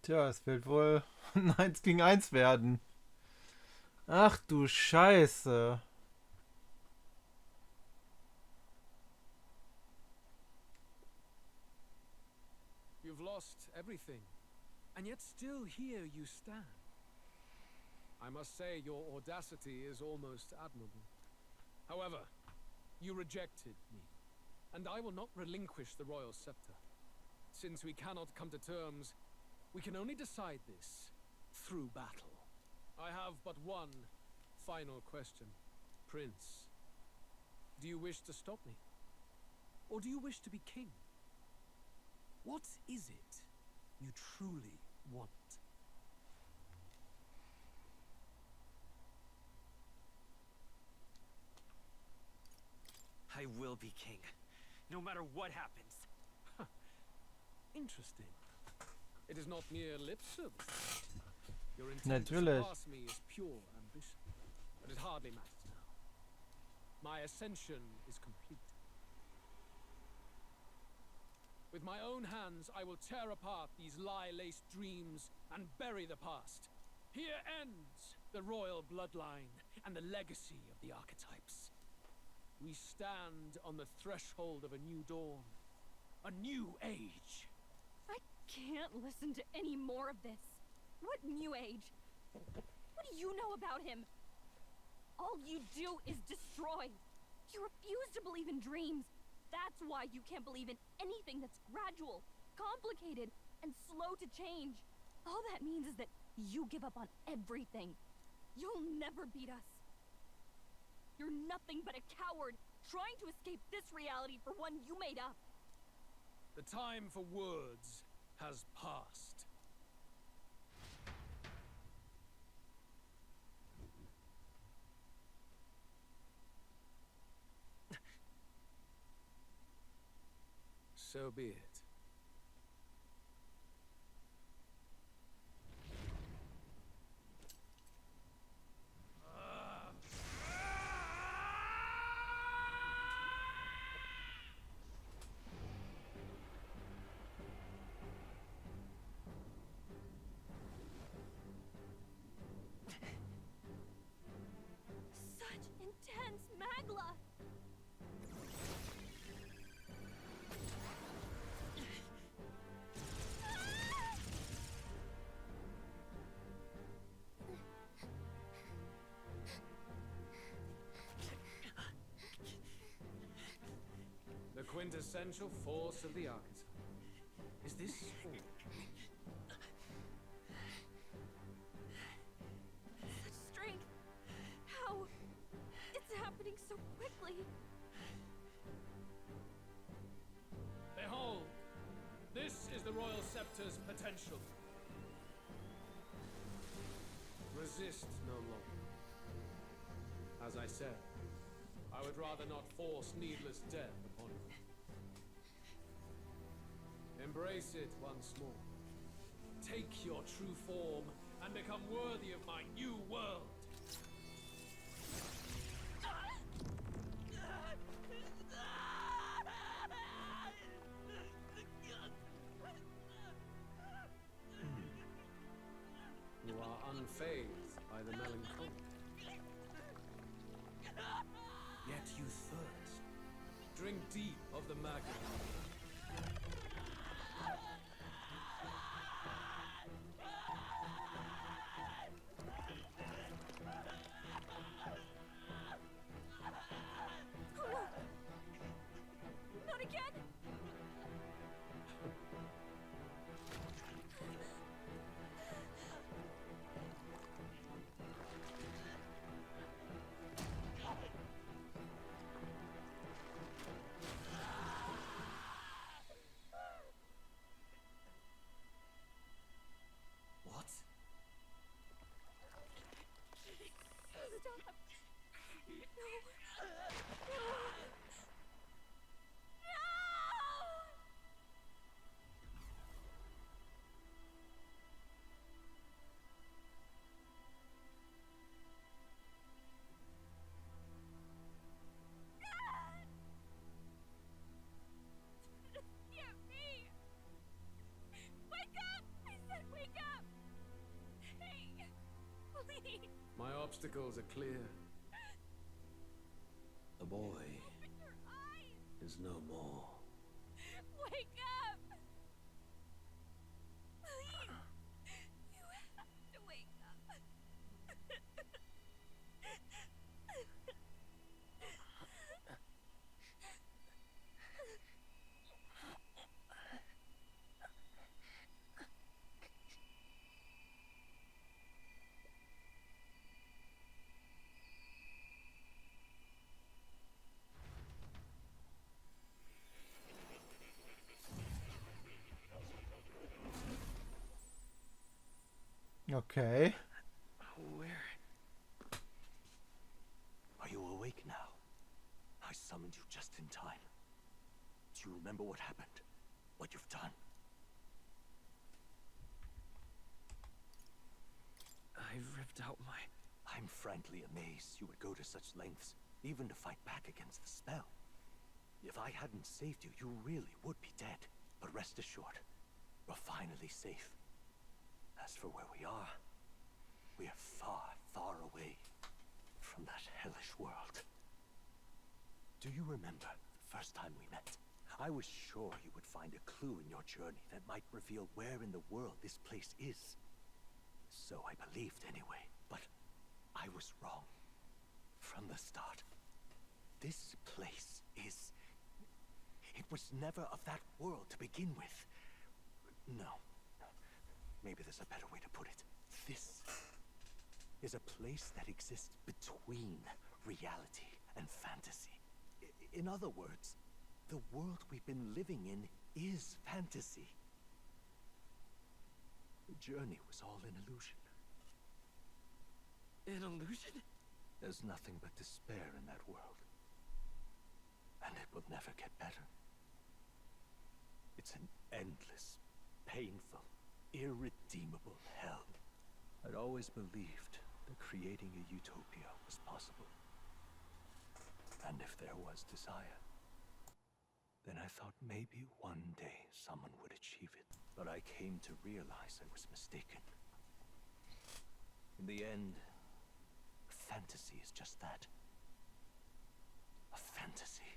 Tja, es wird wohl ein 1 gegen 1 werden. Ach du Scheiße. You've lost everything, and yet still here you stand. I must say your audacity is almost admirable. However, you rejected me, and I will not relinquish the royal scepter. Since we cannot come to terms, we can only decide this through battle. I have but one final question. Prince, do you wish to stop me? Or do you wish to be king? What is it you truly want? I will be king, no matter what happens. Interesting. It is not mere lip service. Your intent to Natürlich. surpass me is pure ambition, but it hardly matters now. My ascension is complete. With my own hands, I will tear apart these lie-laced dreams and bury the past. Here ends the royal bloodline and the legacy of the archetypes. We stand on the threshold of a new dawn, a new age. I can't listen to any more of this. What new age? What do you know about him? All you do is destroy. You refuse to believe in dreams. That's why you can't believe in anything that's gradual, complicated, and slow to change. All that means is that you give up on everything. You'll never beat us. You're nothing but a coward, trying to escape this reality for one you made up. The time for words has passed. So be it. Such intense magla. The quintessential force of the archetype. Is this all? Such strength. How? It's happening so quickly. Behold! This is the Royal Scepter's potential. Resist no longer. As I said, I would rather not force needless death upon you. Embrace it once more. Take your true form and become worthy of my new world. You are unfazed by the melancholy. Yet you thirst. Drink deep of the magma. Not again! My obstacles are clear. The boy Open your eyes! is no more. Wake up! Please! You have to wake up. Okay. Where? Are you awake now? I summoned you just in time. Do you remember what happened? What you've done? I ripped out my... I'm frankly amazed you would go to such lengths, even to fight back against the spell. If I hadn't saved you, you really would be dead. But rest assured, we're finally safe. As for where we are far, far away from that hellish world. Do you remember the first time we met? I was sure you would find a clue in your journey that might reveal where in the world this place is. So I believed anyway, but I was wrong. From the start. This place is... It was never of that world to begin with. No. Maybe there's a better way to put it. This is a place that exists between reality and fantasy. In other words, the world we've been living in is fantasy. The journey was all an illusion. An illusion? There's nothing but despair in that world. And it will never get better. It's an endless, painful, irredeemable hell. I'd always believed that creating a utopia was possible. And if there was desire, then I thought maybe one day someone would achieve it. But I came to realize I was mistaken. In the end, fantasy is just that. A fantasy.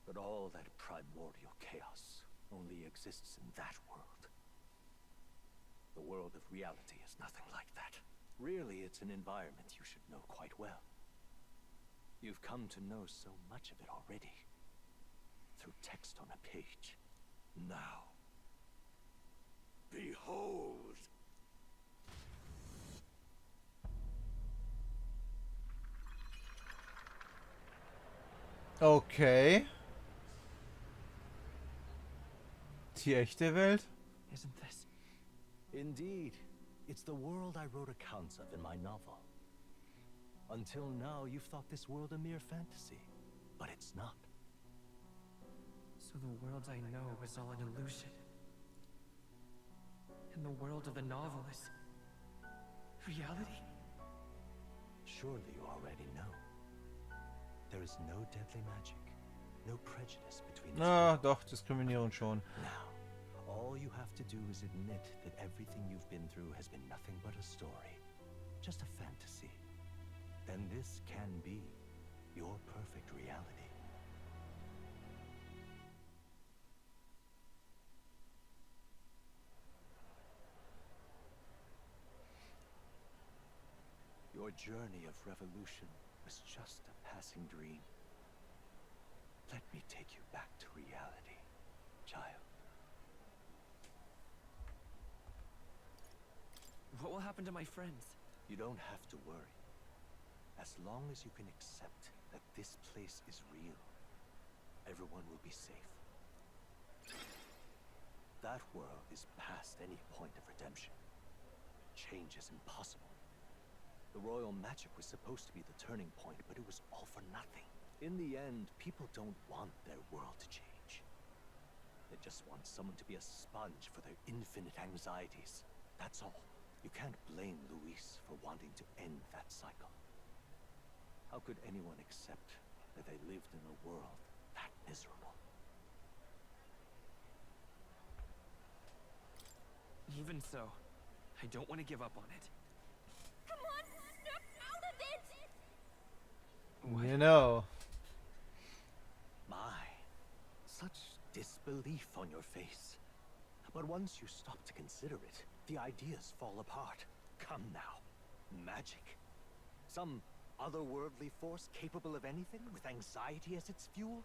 But all that primordial chaos only exists in that world. The world of reality is nothing like that. Really, it's an environment you should know quite well. You've come to know so much of it already. Through text on a page. Now, behold! Okay. Die echte Welt? Isn't this? Indeed, it's the world I wrote accounts of in my novel. Until now, you've thought this world a mere fantasy, but it's not. So the world I know is all an illusion. And the world of the novel is... reality? Surely you already know. There is no deadly magic, no prejudice between its Ah, people. doch, Diskriminierung schon. Now, all you have to do is admit that everything you've been through has been nothing but a story, just a fantasy. Then this can be your perfect reality. Your journey of revolution was just a passing dream. Let me take you back to reality, child. What will happen to my friends? You don't have to worry. As long as you can accept that this place is real, everyone will be safe. That world is past any point of redemption. Change is impossible. The royal magic was supposed to be the turning point, but it was all for nothing. In the end, people don't want their world to change. They just want someone to be a sponge for their infinite anxieties. That's all. You can't blame Luis for wanting to end that cycle. How could anyone accept that they lived in a world that miserable? Even so, I don't want to give up on it. Come on, snap out of Genau. My, such disbelief on your face. But once you stop to consider it, the ideas fall apart. Come now. Magic? Some otherworldly force capable of anything with anxiety as its fuel?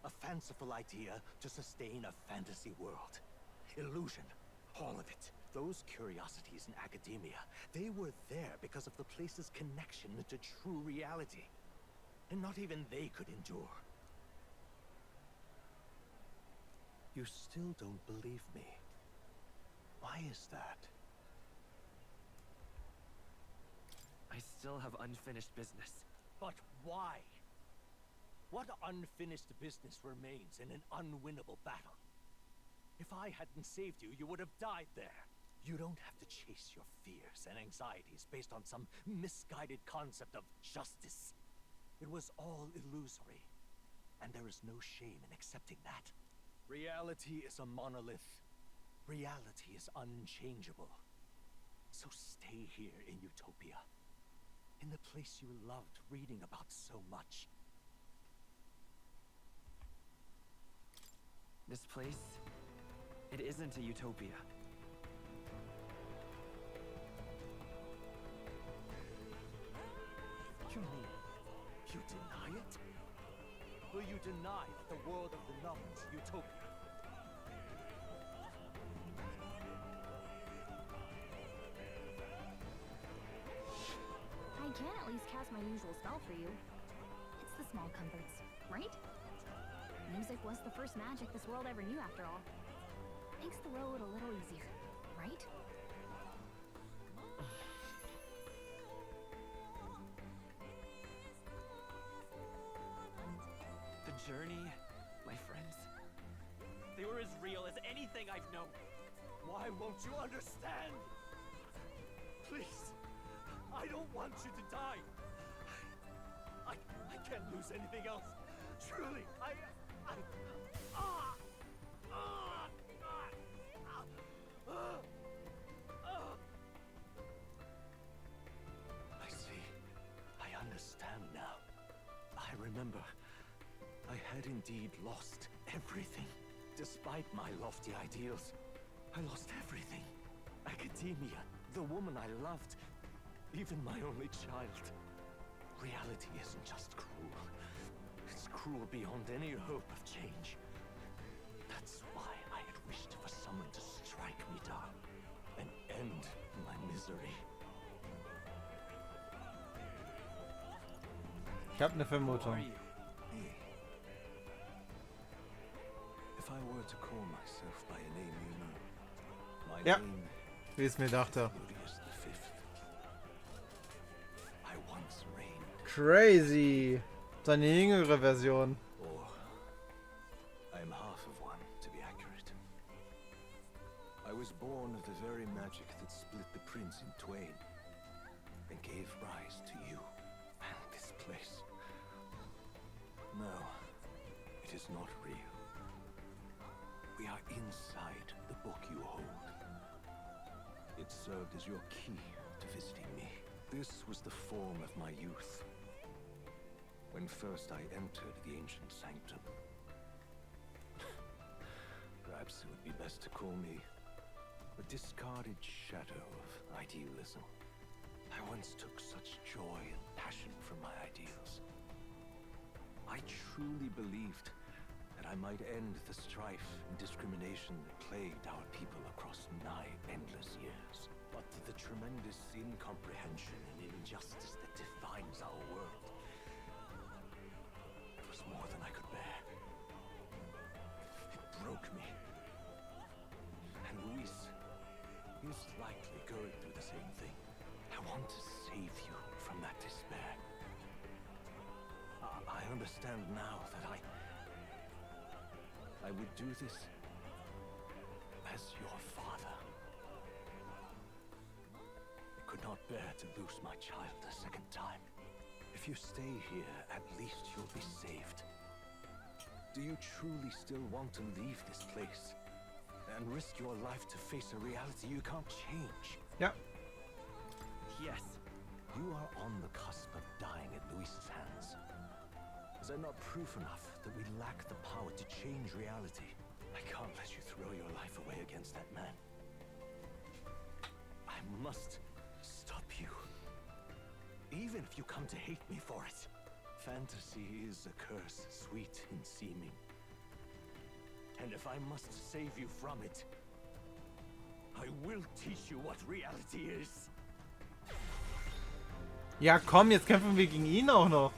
A fanciful idea to sustain a fantasy world. Illusion. All of it. Those curiosities in academia, they were there because of the place's connection to true reality. And not even they could endure. You still don't believe me. Why is that? I still have unfinished business. But why? What unfinished business remains in an unwinnable battle? If I hadn't saved you, you would have died there. You don't have to chase your fears and anxieties based on some misguided concept of justice. It was all illusory, and there is no shame in accepting that. Reality is a monolith. Reality is unchangeable. So stay here in Utopia, in the place you loved reading about so much. This place, it isn't a utopia. You mean you deny it? Will you deny that the world of the numb is utopia? I can at least cast my usual spell for you. It's the small comforts, right? Music was the first magic this world ever knew after all. Makes the road a little easier, right? The journey, my friends, they were as real as anything I've known. Why won't you understand? Please, I don't want you to die. I can't lose anything else. Truly, I see. I understand now. I remember. I had indeed lost everything. Despite my lofty ideals, I lost everything. Academia, the woman I loved, even my only child. Reality isn't just cruel. It's cruel beyond any hope of change. That's why I had wished for someone to strike me down and end my misery. Ich habe eine Who are Vermutung. you? If I were to call myself by a name you know, my Ja. name Wie es mir dachte. Glorious the Fifth. I once reigned, Crazy. Seine jüngere Version. or I am half of one, to be accurate. I was born of the very magic that split the prince in twain and gave rise to you and this place. No, it is not real. We are inside the book you hold. It served as your key to visiting me. This was the form of my youth, when first I entered the ancient sanctum. Perhaps it would be best to call me a discarded shadow of idealism. I once took such joy and passion from my ideals. I truly believed that I might end the strife and discrimination that plagued our people across nigh endless years. But the tremendous incomprehension and injustice that defines our world, it was more than I could bear. It broke me. And Luis is likely going through the same thing. I want to save you from that despair. I understand now that I would do this as your father. I could not bear to lose my child a second time. If you stay here, at least you'll be saved. Do you truly still want to leave this place and risk your life to face a reality you can't change? Ja. Yes. You are on the cusp of dying at Luis's hands. Is that not proof enough that we lack the power to change reality? I can't let you throw your life away against that man. I must stop you. Even if you come to hate me for it. Fantasy is a curse, sweet in seeming. And if I must save you from it, I will teach you what reality is. Ja, komm, jetzt kämpfen wir gegen ihn auch noch.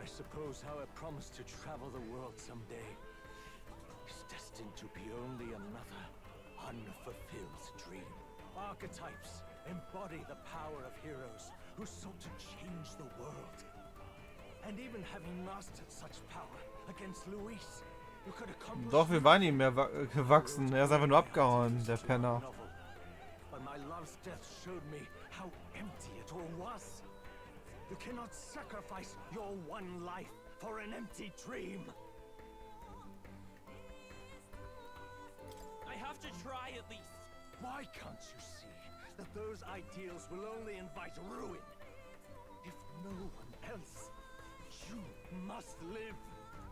I suppose how I promised to travel the world someday is destined to be only another unfulfilled dream. Archetypes embody the power of heroes who sought to change the world. And even having mastered such power against Luis, you could accomplish... Doch, wir waren ihm mehr gewachsen. Er ist einfach nur abgehauen, der Penner. But my love's death showed me how empty it all was. You cannot sacrifice your one life for an empty dream. I have to try at least. Why can't you see that those ideals will only invite ruin? If no one else, you must live.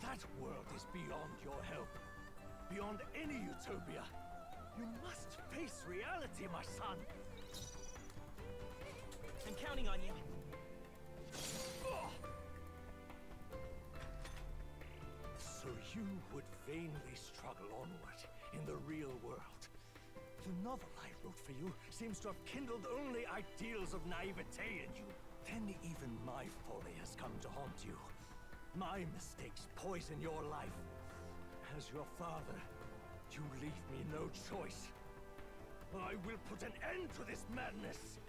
That world is beyond your help. Beyond any utopia. You must face reality, my son. I'm counting on you. So you would vainly struggle onward in the real world. The novel I wrote for you seems to have kindled only ideals of naivete in you. Then even my folly has come to haunt you. My mistakes poison your life. As your father, you leave me no choice. I will put an end to this madness.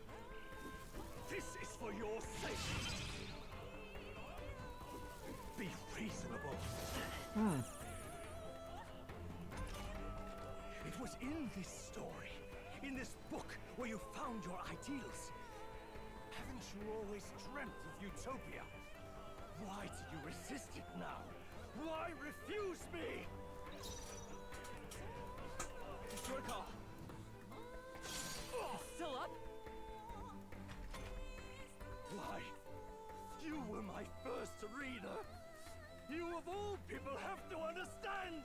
This is for your sake. Be reasonable. It was in this story, in this book, where you found your ideals. Haven't you always dreamt of utopia? Why do you resist it now? Why refuse me? It's your call. Still up? Why? You were my first reader. You of all people have to understand.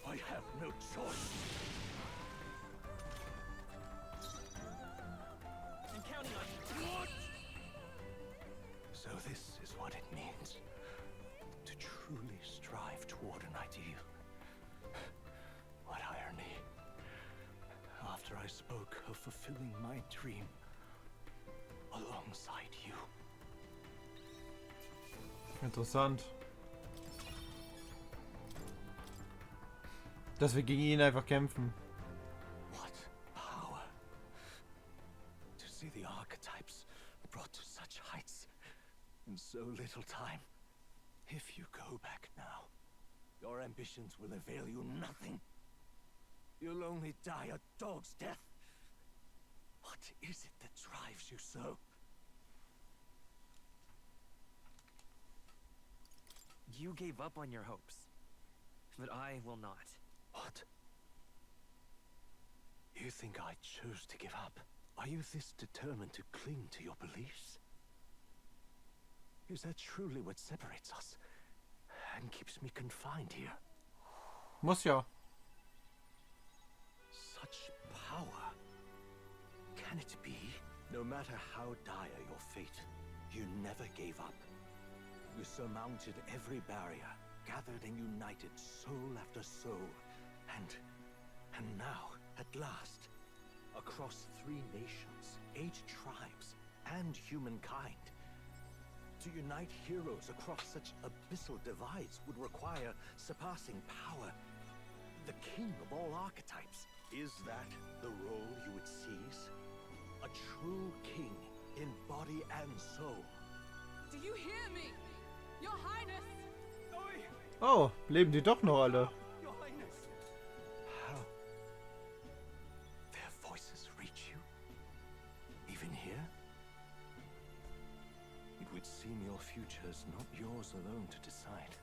I have no choice. I'm counting on you. What? So this is what it means to truly strive toward an ideal. What irony. After I spoke of fulfilling my dream alongside you. Interessant. Dass wir gegen ihn einfach kämpfen. What power. To see the archetypes brought to such heights in so little time. If you go back now, your ambitions will avail you nothing. You'll only die a dog's death. What is it that drives you so? You gave up on your hopes, but I will not. What? You think I chose to give up? Are you this determined to cling to your beliefs? Is that truly what separates us and keeps me confined here? Muss ja. Such power. Can it be? No matter how dire your fate, you never gave up. You surmounted every barrier, gathered and united soul after soul, and now, at last, across 3 nations, 8 tribes, and humankind, to unite heroes across such abyssal divides would require surpassing power. The king of all archetypes. Is that the role you would seize? A true king in body and soul. Do you hear me? Your Highness! Oh, leben die doch noch alle. Your Highness! How? Their voices reach you? Even here? It would seem your future is not yours alone to decide.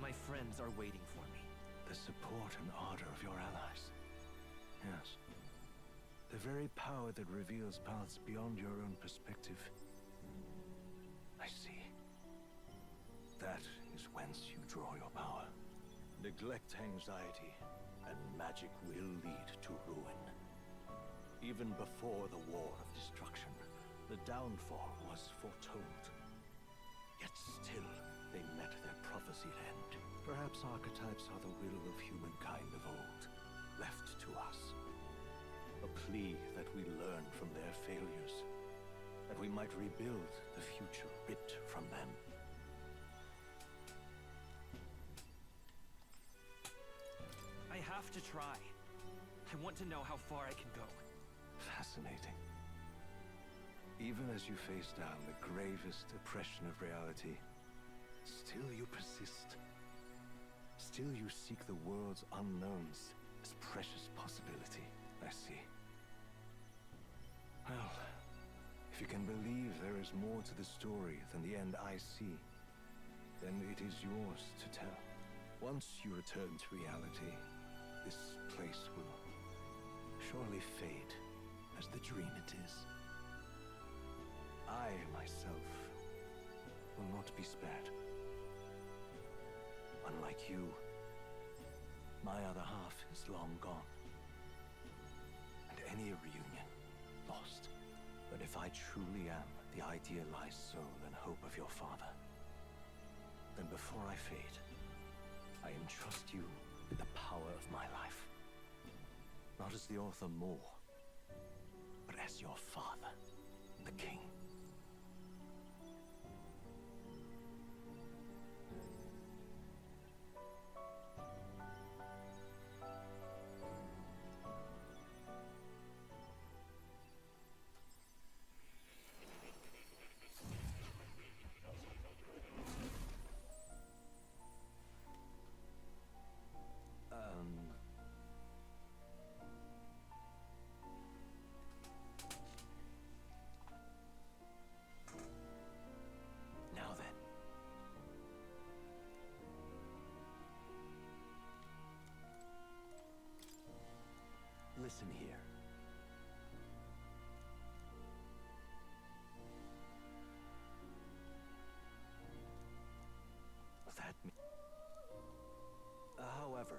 My friends are waiting for me. the support and ardor of your allies. Yes. The very power that reveals paths beyond your own perspective. I see. That is whence you draw your power. Neglect anxiety, and magic will lead to ruin. Even before the war of destruction, the downfall was foretold. Yet still, they met their prophesied end. Perhaps archetypes are the will of humankind of old, left to us. A plea that we learn from their failures, that we might rebuild the future ripped from them. I have to try. I want to know how far I can go. Fascinating. Even as you face down the gravest oppression of reality, still you persist. Still you seek the world's unknowns as precious possibility. I see. Well, if you can believe there is more to the story than the end I see, then it is yours to tell. Once you return to reality, this place will surely fade as the dream it is. I, myself, will not be spared. Unlike you, my other half is long gone. And any reunion, lost. But if I truly am the idealized soul and hope of your father, then before I fade, I entrust you with the power of my life. Not as the author more, but as your father, the king. Now then. Listen here. That however.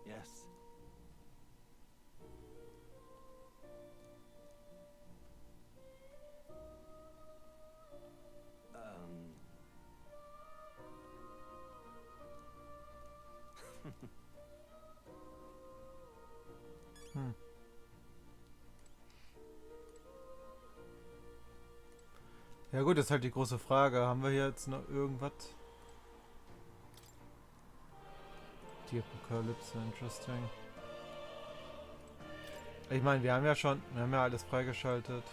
Yes. Ja gut, das ist halt die große Frage. Haben wir hier jetzt noch irgendwas? Die Apokalypse, interesting. Ich meine, wir haben ja alles freigeschaltet.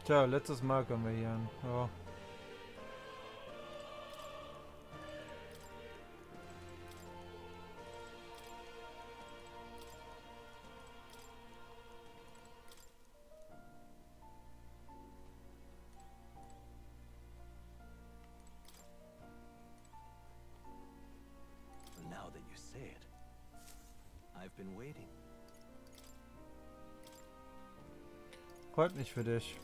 Tja, letztes Mal können wir hier an. Ja. Now that you say it, I've been waiting. Freut mich für dich.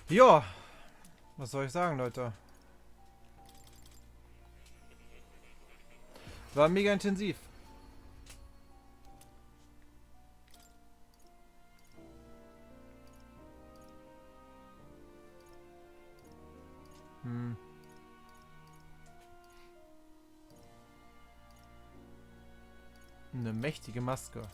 Ja, was soll ich sagen, Leute? War mega intensiv. Eine mächtige Maske.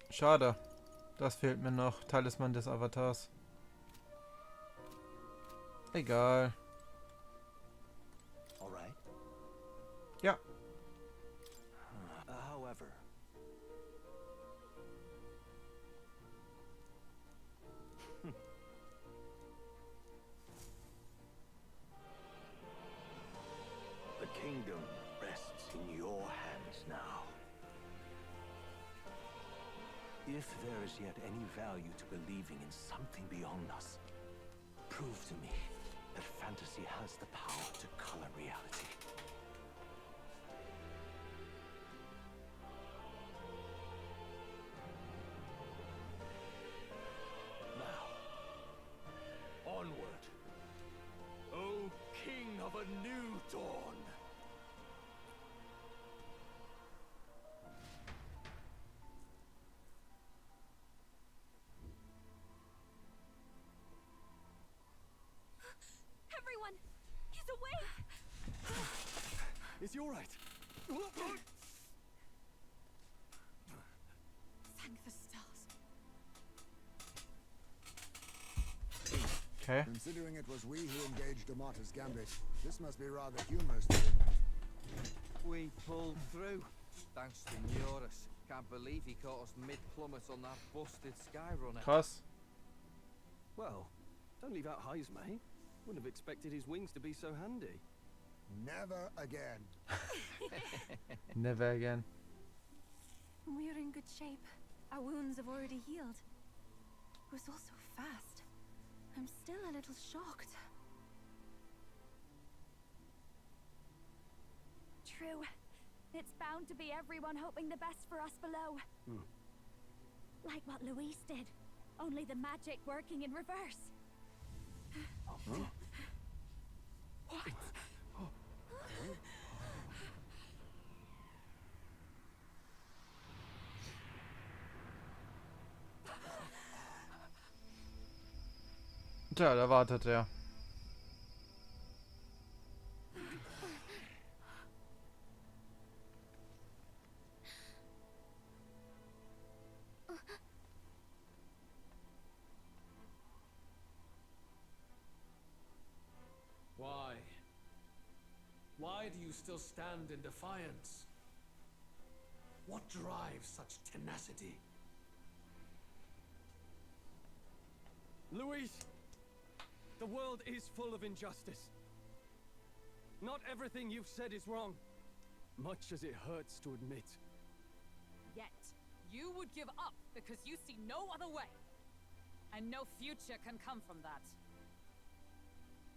Schade. Das fehlt mir noch. Talisman des Avatars. Egal. All right. Ja. However, the kingdom rests in your hands now. If there is yet any value to believing in something beyond us, prove to me that fantasy has the power to color reality. Now, onward, O King of a new dawn! Everyone! He's awake! Is he all right? Thank the stars. Okay. Considering it was we who engaged Amata's gambit, this must be rather humorous to him. We pulled through, thanks to Neuros. Can't believe he caught us mid-plummet on that busted Skyrunner. Krass. Well, don't leave out highs, mate. Wouldn't have expected his wings to be so handy. Never again. Never again. We're in good shape. Our wounds have already healed. It was all so fast. I'm still a little shocked. True. It's bound to be everyone hoping the best for us below. Like what Luis did. Only the magic working in reverse. What? Tja, da wartet er. Why? Why do you still stand in defiance? What drives such tenacity? Luis! The world is full of injustice. Not everything you've said is wrong, much as it hurts to admit. Yet, you would give up because you see no other way. And no future can come from that.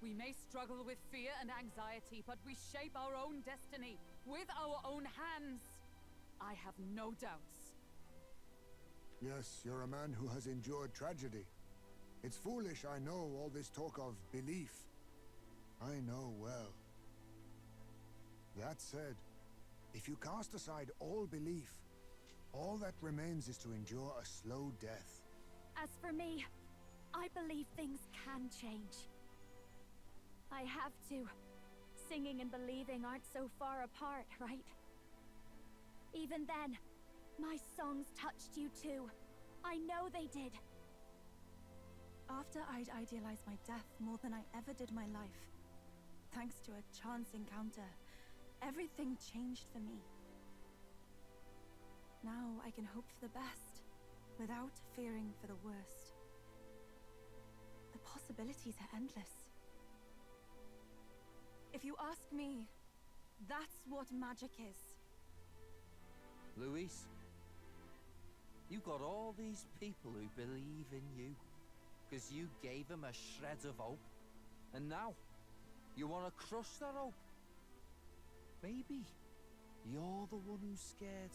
We may struggle with fear and anxiety, but we shape our own destiny with our own hands. I have no doubts. Yes, you're a man who has endured tragedy. It's foolish, I know, all this talk of belief. I know well. That said, if you cast aside all belief, all that remains is to endure a slow death. As for me, I believe things can change. I have to. Singing and believing aren't so far apart, right? Even then, my songs touched you too. I know they did. After I'd idealized my death more than I ever did my life, thanks to a chance encounter, everything changed for me. Now I can hope for the best, without fearing for the worst. The possibilities are endless. If you ask me, that's what magic is. Luis, You got all these people who believe in you, because you gave them a shred of hope. And now, you want to crush that hope. Maybe you're the one who's scared.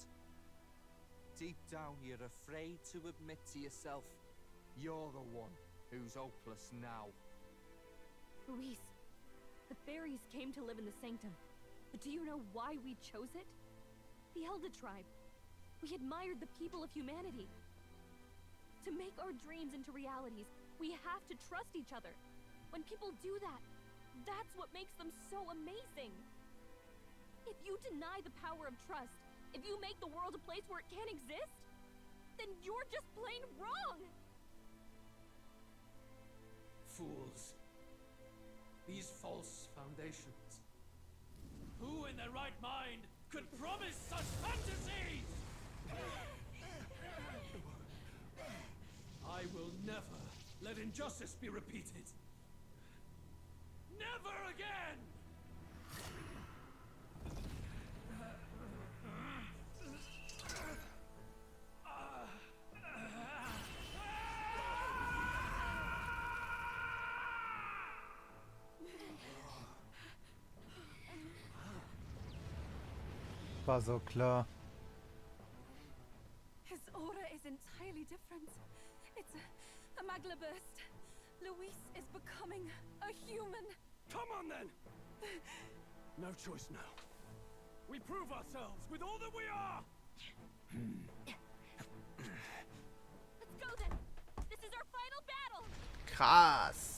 Deep down, you're afraid to admit to yourself you're the one who's hopeless now. Luis, the fairies came to live in the sanctum. But do you know why we chose it? The Elder tribe. We admired the people of humanity. To make our dreams into realities, we have to trust each other. When people do that, that's what makes them so amazing. If you deny the power of trust, if you make the world a place where it can't exist, then you're just plain wrong! Fools. These false foundations. Who in their right mind could promise such fantasies? I will never let injustice be repeated. Never again! War so klar. His aura is entirely different. It's a magla burst. Luis is becoming a human. Come on then! No choice now. We prove ourselves with all that we are! Let's go then! This is our final battle! Krass.